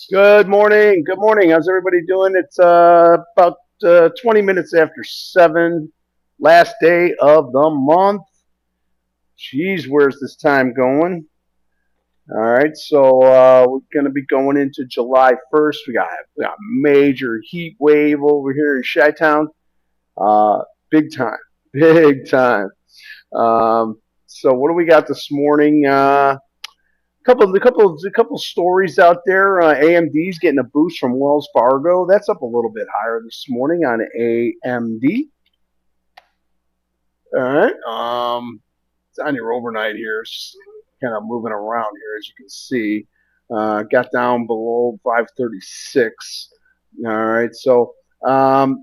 Good morning. Good morning. How's everybody doing? It's about 20 minutes after 7, last day of the month. Jeez, where's this time going? All right, so we're going to be going into July 1st. We got a major heat wave over here in Chi-Town. Uh, big time. Big time. Um, so what do we got this morning? A couple stories out there. AMD's getting a boost from Wells Fargo. That's up a little bit higher this morning on AMD. All right. It's on your overnight here. It's just kind of moving around here, as you can see. Got down below 536. All right. So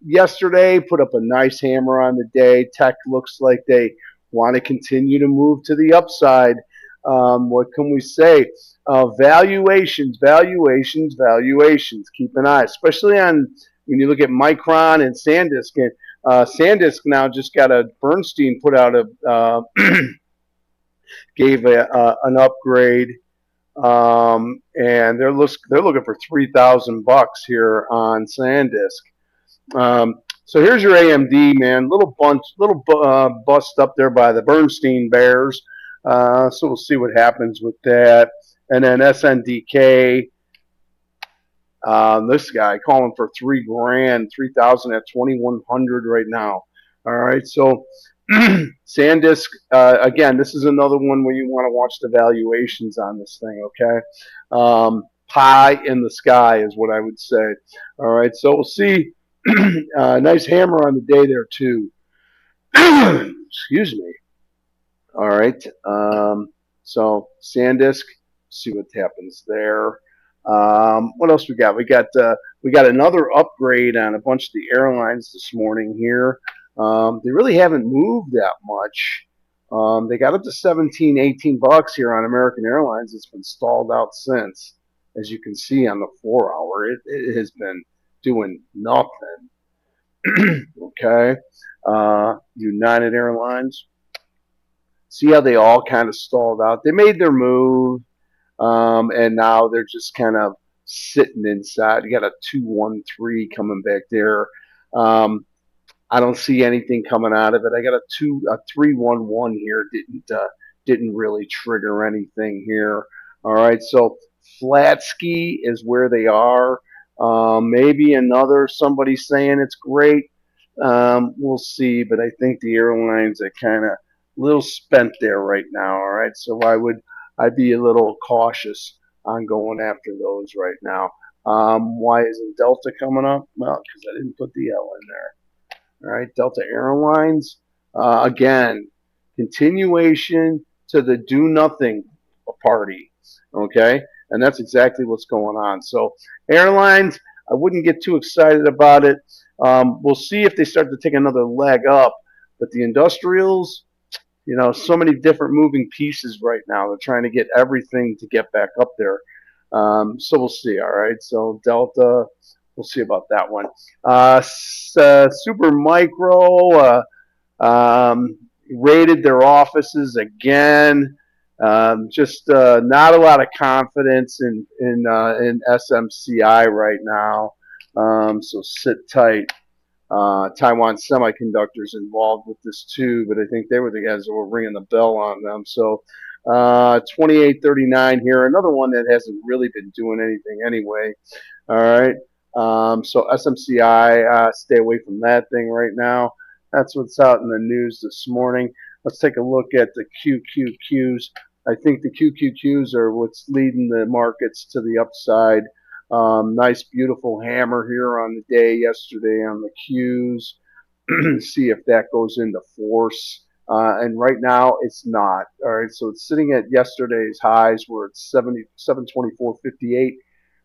yesterday put up a nice hammer on the day. Tech looks like they want to continue to move to the upside. What can we say? Valuations. Keep an eye, especially on when you look at Micron and SanDisk. SanDisk now just got a Bernstein put out a gave an upgrade, and they're looking for $3,000 here on SanDisk. So here's your AMD, man. Little bust up there by the Bernstein Bears. So we'll see what happens with that. And then SNDK, this guy calling for $3,000, 3,000 at 2,100 right now. All right, so SanDisk, again, this is another one where you want to watch the valuations on this thing. Okay, pie in the sky is what I would say. All right, so we'll see. Nice hammer on the day there too. Excuse me. All right. So SanDisk, see what happens there. What else we got? We got another upgrade on a bunch of the airlines this morning here. They really haven't moved that much. They got up to 17, $18 here on American Airlines. It's been stalled out since, as you can see on the 4 hour. It has been doing nothing. Okay. United Airlines. See how they all kind of stalled out. They made their move, and now they're just kind of sitting inside. You got a 213 coming back there. Um, I don't see anything coming out of it. I got a 311 here. Didn't really trigger anything here. All right, so flat ski is where they are. Maybe another somebody saying it's great. We'll see, but I think the airlines are kind of a little spent there right now. All right, so I'd be a little cautious on going after those right now. Why isn't Delta coming up? Well, because I didn't put the L in there. All right, Delta Airlines. Again, continuation to the do nothing party. Okay, and that's exactly what's going on. So, airlines, I wouldn't get too excited about it. We'll see if they start to take another leg up. But the industrials, so many different moving pieces right now. They're trying to get everything to get back up there. So we'll see. All right. So Delta, we'll see about that one. Super Micro raided their offices again. Just not a lot of confidence in SMCI right now. So sit tight. Taiwan Semiconductors involved with this too, but I think they were the guys that were ringing the bell on them. So 2839 here, another one that hasn't really been doing anything anyway. All right. So SMCI, stay away from that thing right now. That's what's out in the news this morning. Let's take a look at the QQQs. I think the QQQs are what's leading the markets to the upside. Nice, beautiful hammer here on the day yesterday on the Qs. See if that goes into force. And right now it's not. All right, so it's sitting at yesterday's highs where it's 724.58.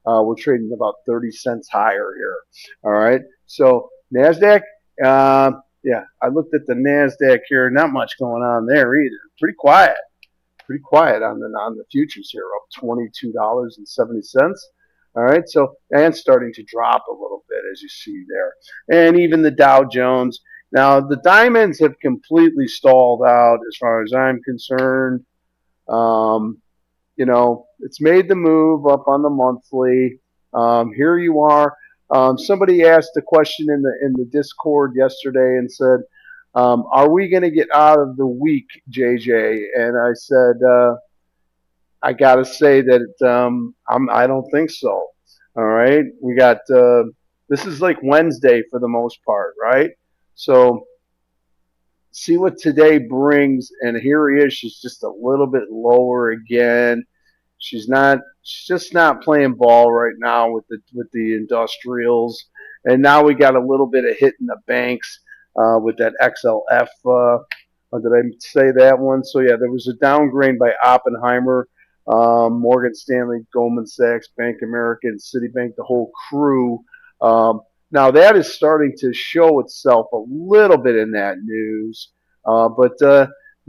We're trading about 30 cents higher here. All right, so NASDAQ, yeah, I looked at the NASDAQ here. Not much going on there either. Pretty quiet on the futures here, up $22.70. All right, so and starting to drop a little bit as you see there, and even the Dow Jones. Now the diamonds have completely stalled out as far as I'm concerned. It's made the move up on the monthly. Here you are. Somebody asked a question in the Discord yesterday and said, "Are we going to get out of the week, JJ?" And I said, "I got to say that I don't think so. All right, we got this is like Wednesday for the most part, right? So see what today brings, and here he is. She's just a little bit lower again. She's not. She's just not playing ball right now with the industrials. And now we got a little bit of hit in the banks with that XLF. Did I say that one? So yeah, there was a downgrade by Oppenheimer, Morgan Stanley, Goldman Sachs, Bank of America, and Citibank. The whole crew. Um, Now that is starting to show itself a little bit in that news. But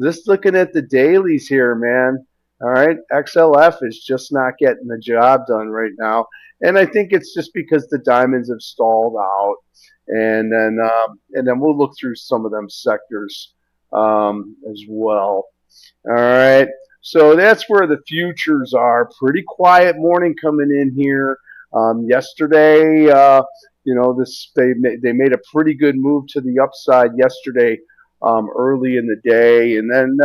just looking at the dailies here, man. All right, XLF is just not getting the job done right now, and I think it's just because the diamonds have stalled out, and then we'll look through some of them sectors as well. All right, so that's where the futures are. Pretty quiet morning coming in here. Yesterday, this they made a pretty good move to the upside yesterday, early in the day, and then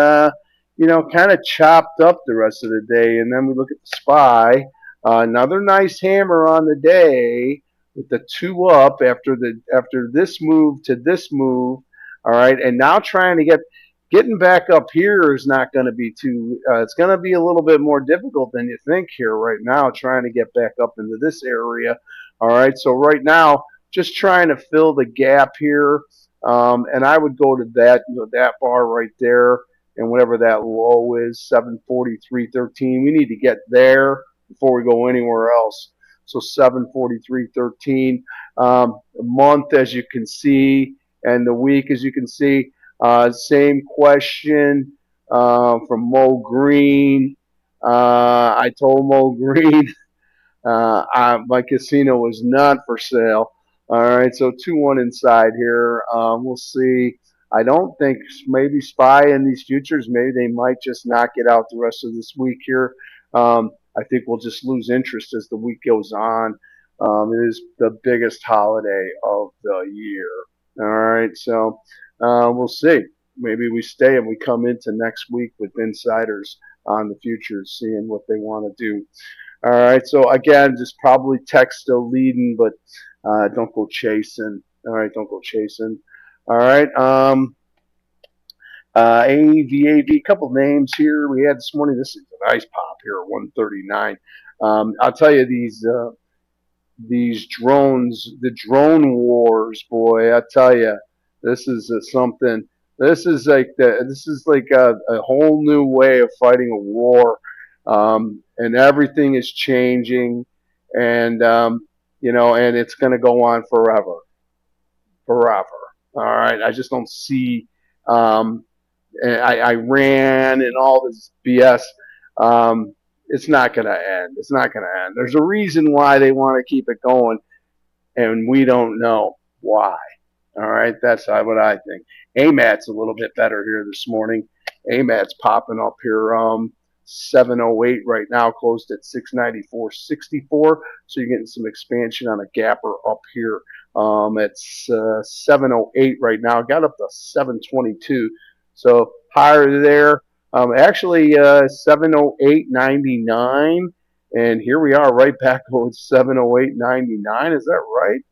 kind of chopped up the rest of the day. And then we look at the SPY, another nice hammer on the day with the two up after this move to this move. All right, and now trying to getting back up here is not going to be too. It's going to be a little bit more difficult than you think here right now. Trying to get back up into this area. All right, so right now, just trying to fill the gap here, and I would go to that bar right there, and whatever that low is, 743.13. We need to get there before we go anywhere else. So 743.13. A month, as you can see, and the week, as you can see. Same question from Mo Green. I told Mo Green my casino was not for sale. All right, so 2-1 inside here. We'll see. I don't think maybe SPY in these futures, maybe they might just knock it out the rest of this week here. I think we'll just lose interest as the week goes on. It is the biggest holiday of the year. All right, so we'll see. Maybe we stay and we come into next week with insiders on the futures, seeing what they want to do. All right, so again, just probably tech still leading, but don't go chasing. All right, don't go chasing. All right, AVAV, couple names here we had this morning. This is a nice pop here, 139. I'll tell you these drones, the drone wars, boy. I tell you, this is something. This is like a whole new way of fighting a war, and everything is changing, and and it's going to go on forever, forever. All right, I just don't see Iran and all this BS. It's not going to end. It's not going to end. There's a reason why they want to keep it going, and we don't know why. All right, that's what I think. AMAT's a little bit better here this morning. AMAT's popping up here. 708 right now, closed at 694.64. So you're getting some expansion on a gapper up here. It's 708 right now. Got up to 722. So higher there. Actually, 708.99. And here we are right back on 708.99. Is that right?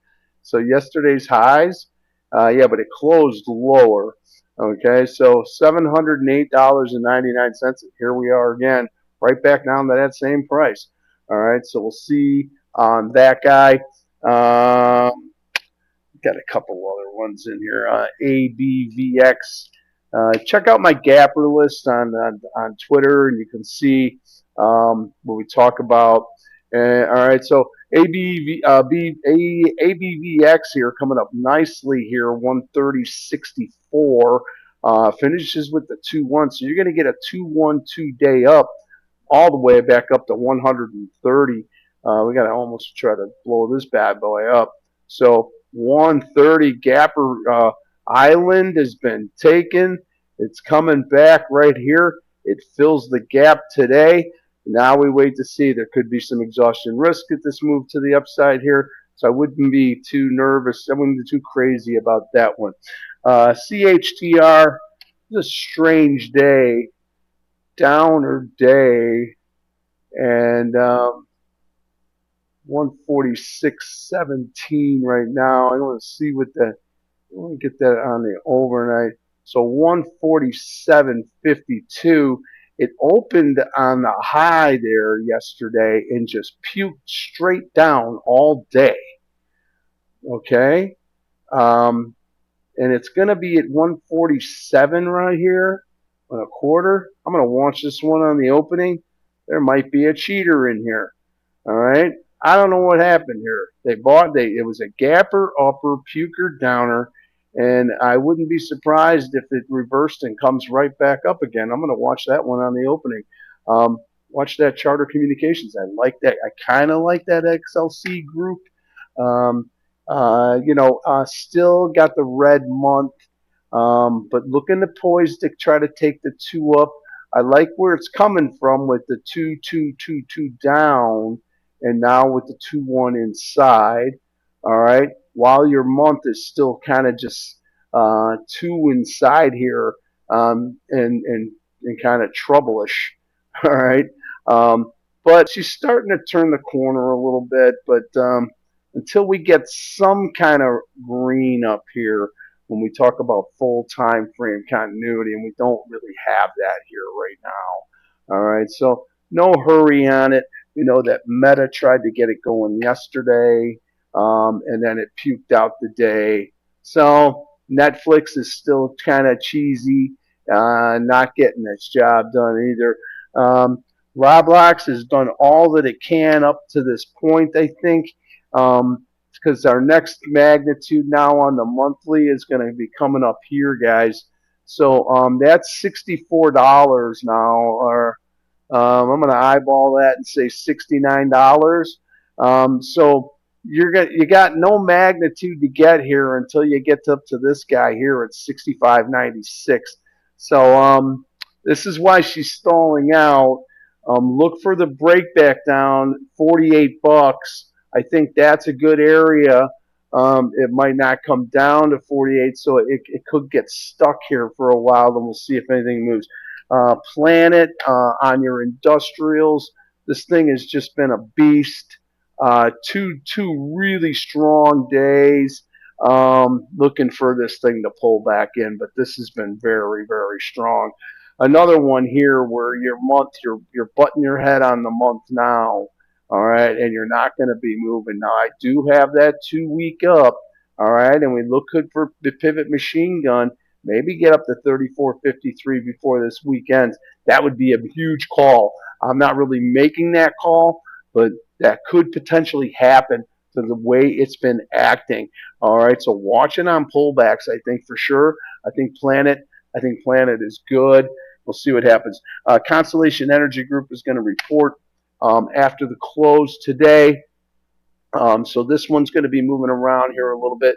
So yesterday's highs, but it closed lower. Okay, so $708.99. Here we are again, right back down to that same price. All right, so we'll see on that guy. Got a couple other ones in here. ABVX. Check out my gapper list on Twitter, and you can see what we talk about. All right, so ABVX here coming up nicely here, 130.64. Finishes with the 2-1, so you're going to get a 2-1 2-day up, all the way back up to 130. We got to almost try to blow this bad boy up. So 130 Gapper Island has been taken. It's coming back right here. It fills the gap today. Now we wait to see. There could be some exhaustion risk at this move to the upside here. So I wouldn't be too nervous. I wouldn't be too crazy about that one. CHTR, it's a strange day, downer day, and 146.17 right now. I want to see what the, let me get that on the overnight. So 147.52. It opened on the high there yesterday and just puked straight down all day. Okay. Um, and it's going to be at 147 right here on a quarter. I'm going to watch this one on the opening. There might be a cheater in here. All right. I don't know what happened here. It was a gapper upper, puker downer, and I wouldn't be surprised if it reversed and comes right back up again. I'm going to watch that one on the opening. Watch that Charter Communications. I like that. I kind of like that XLC group. Um, still got the red month, but looking to poised to try to take the two up. I like where it's coming from with the 2-2-2-2 down, and now with the 2-1 inside. All right, while your month is still kind of just two inside here, and kind of trouble-ish. All right, but she's starting to turn the corner a little bit, but until we get some kind of green up here when we talk about full time frame continuity, and we don't really have that here right now. All right, so no hurry on it. We know that Meta tried to get it going yesterday, and then it puked out the day. So Netflix is still kind of cheesy, not getting its job done either. Roblox has done all that it can up to this point, I think. Because our next magnitude now on the monthly is going to be coming up here, guys. So that's $64 now, or I'm going to eyeball that and say $69. So you got no magnitude to get here until you get up to this guy here at 65.96. So this is why she's stalling out. Look for the break back down, $48. I think that's a good area. It might not come down to 48, so it could get stuck here for a while. Then we'll see if anything moves. Planet on your industrials. This thing has just been a beast. Two really strong days. Looking for this thing to pull back in, but this has been very, very strong. Another one here where your month, you're butting your head on the month now. All right, and you're not going to be moving. Now I do have that 2 week up. All right, and we look good for the pivot machine gun. Maybe get up to 34.53 before this weekend. That would be a huge call. I'm not really making that call, but that could potentially happen to the way it's been acting. All right, so watching on pullbacks, I think for sure. I think Planet is good. We'll see what happens. Constellation Energy Group is going to report after the close today. So this one's going to be moving around here a little bit.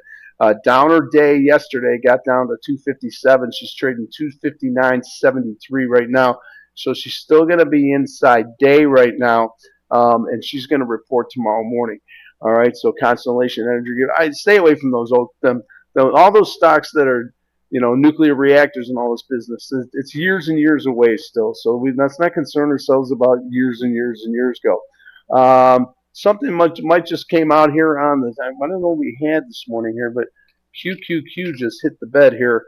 Downer day yesterday, got down to 257. She's trading 259.73 right now. So she's still going to be inside day right now, and she's going to report tomorrow morning. All right, so Constellation Energy, I stay away from all those stocks that are, nuclear reactors and all this business. It's years and years away still. So let's not concern ourselves about years and years and years ago. Something might just came out here on this. I don't know what we had this morning here, but QQQ just hit the bed here,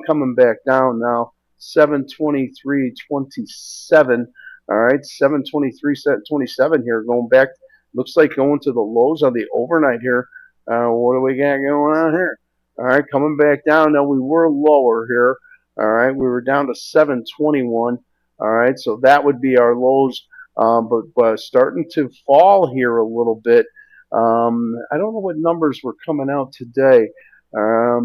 coming back down now. 723.27. All right, 723.27 here, going back. Looks like going to the lows on the overnight here. What do we got going on here? All right, coming back down. Now we were lower here. All right, we were down to 721. All right, so that would be our lows. But starting to fall here a little bit. I don't know what numbers were coming out today. I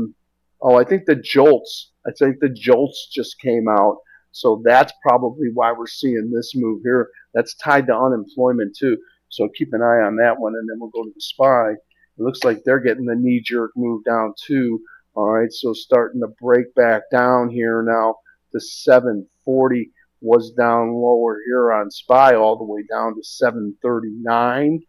think the jolts. I think the jolts just came out. So that's probably why we're seeing this move here. That's tied to unemployment too. So keep an eye on that one, and then we'll go to the SPY. It looks like they're getting the knee-jerk move down too. All right, so starting to break back down here now to 740. was down lower here on SPY all the way down to 739.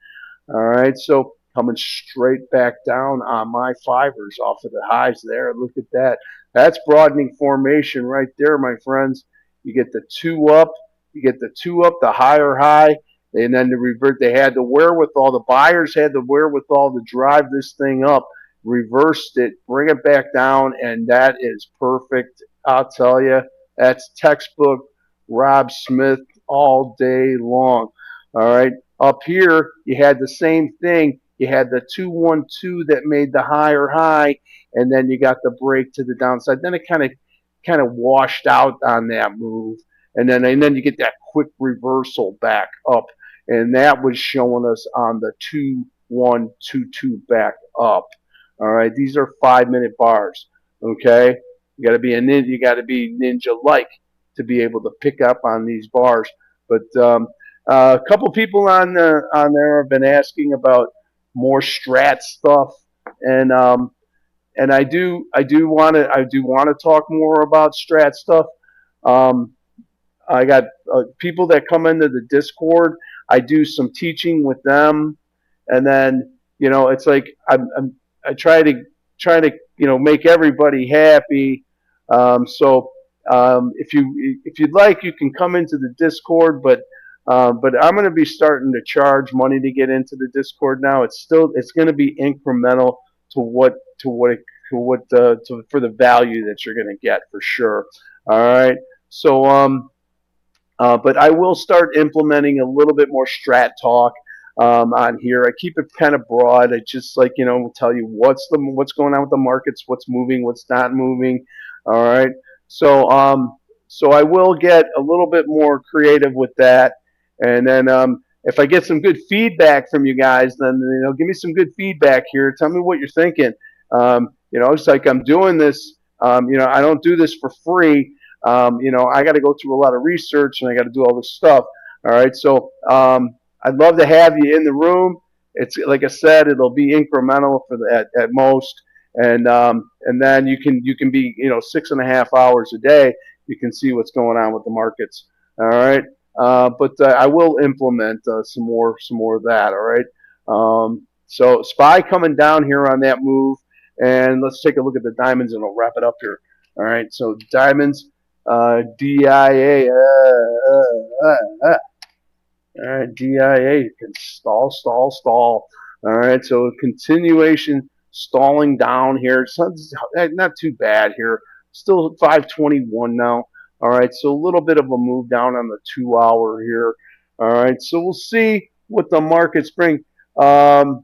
All right, so coming straight back down on my fivers off of the highs there. Look at that. That's broadening formation right there, my friends. You get the two up, the higher high, and then the revert. They had the wherewithal. The buyers had the wherewithal to drive this thing up, reversed it, bring it back down, and that is perfect. I'll tell you, that's textbook Rob Smith all day long. All right. Up here, you had the same thing. You had the 212 that made the higher high, and then you got the break to the downside. Then it kind of washed out on that move, and then you get that quick reversal back up, and that was showing us on the 2122 back up. All right, these are 5-minute bars. Okay, you got to be a ninja. You got to be ninja like to be able to pick up on these bars. But a couple people on there have been asking about more strat stuff, and I do want to talk more about strat stuff. Um, I got people that come into the Discord. I do some teaching with them, and then it's like I try to make everybody happy. So if you'd like, you can come into the Discord, but I'm going to be starting to charge money to get into the Discord now. It's going to be incremental to for the value that you're going to get for sure. All right. So but I will start implementing a little bit more strat talk on here. I keep it kind of broad. I just will tell you what's going on with the markets, what's moving, what's not moving. All right. So so I will get a little bit more creative with that, and then if I get some good feedback from you guys, then give me some good feedback here. Tell me what you're thinking. It's like I'm doing this. I don't do this for free. I got to go through a lot of research and I got to do all this stuff. All right, so I'd love to have you in the room. It's like I said, it'll be incremental for at most, and then you can be 6.5 hours a day. You can see what's going on with the markets. All right, but I will implement some more of that. All right, so SPY coming down here on that move, and let's take a look at the diamonds and we'll wrap it up here. All right, so diamonds. DIA. All right, DIA can stall, stall, stall. All right, so continuation stalling down here. It's not too bad here. Still 521 now. All right, so a little bit of a move down on the 2 hour here. All right, so we'll see what the markets bring. The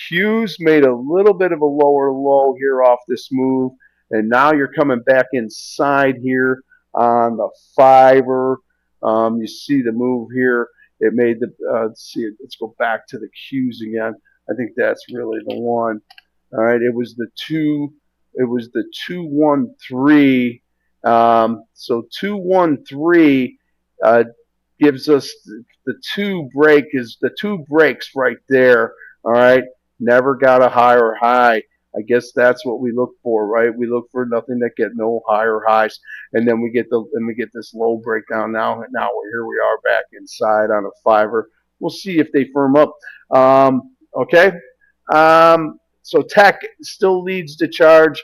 Q's made a little bit of a lower low here off this move, and now you're coming back inside here on the fiver. You see the move here. It made the let's see. Let's go back to the Q's again. I think that's really the one. All right, it was the two. It was the 213. So 213 gives us the two breaks right there. All right, never got a higher high. I guess that's what we look for, right? We look for nothing that get no higher highs, and then we get this low breakdown. Now here we are back inside on a fiver. We'll see if they firm up. Okay, so tech still leads the charge.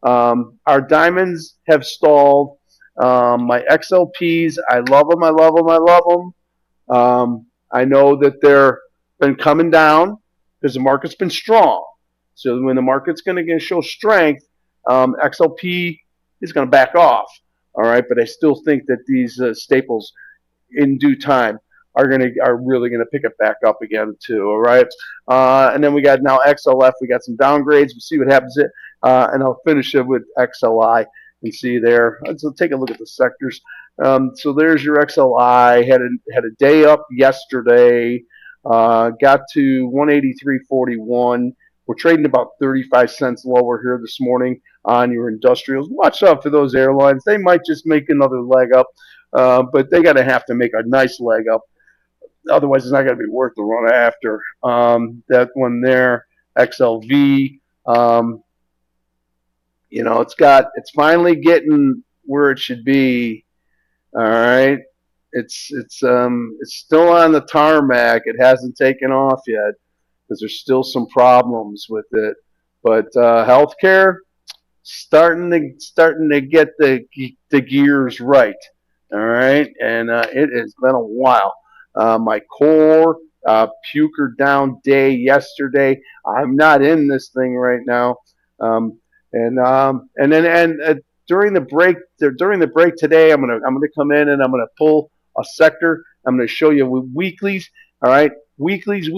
Our diamonds have stalled. My XLPs, I love them. I love them. I love them. I know that they're been coming down because the market's been strong. So when the market's going to show strength, XLP is going to back off. All right, but I still think that these staples, in due time, are really gonna pick it back up again too. All right, and then we got now XLF. We got some downgrades. We'll see what happens. And I'll finish it with XLI and see there. So take a look at the sectors. So there's your XLI. Had a day up yesterday. Got to 183.41. We're trading about 35 cents lower here this morning on your industrials. Watch out for those airlines. They might just make another leg up, but they got to have to make a nice leg up. Otherwise, it's not going to be worth the run after. That one there, XLV. It's finally getting where it should be. All right, it's still on the tarmac. It hasn't taken off yet because there's still some problems with it. But healthcare starting to get the gears right. All right, and it has been a while. My core puker down day yesterday. I'm not in this thing right now, um, and then during the break today, I'm gonna come in and I'm gonna pull a sector. I'm gonna show you weeklies. All right, weeklies.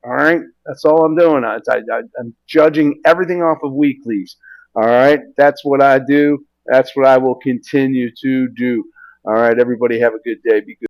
All right, that's all I'm doing. I'm judging everything off of weeklies. All right, that's what I do. That's what I will continue to do. All right, everybody have a good day. Be good.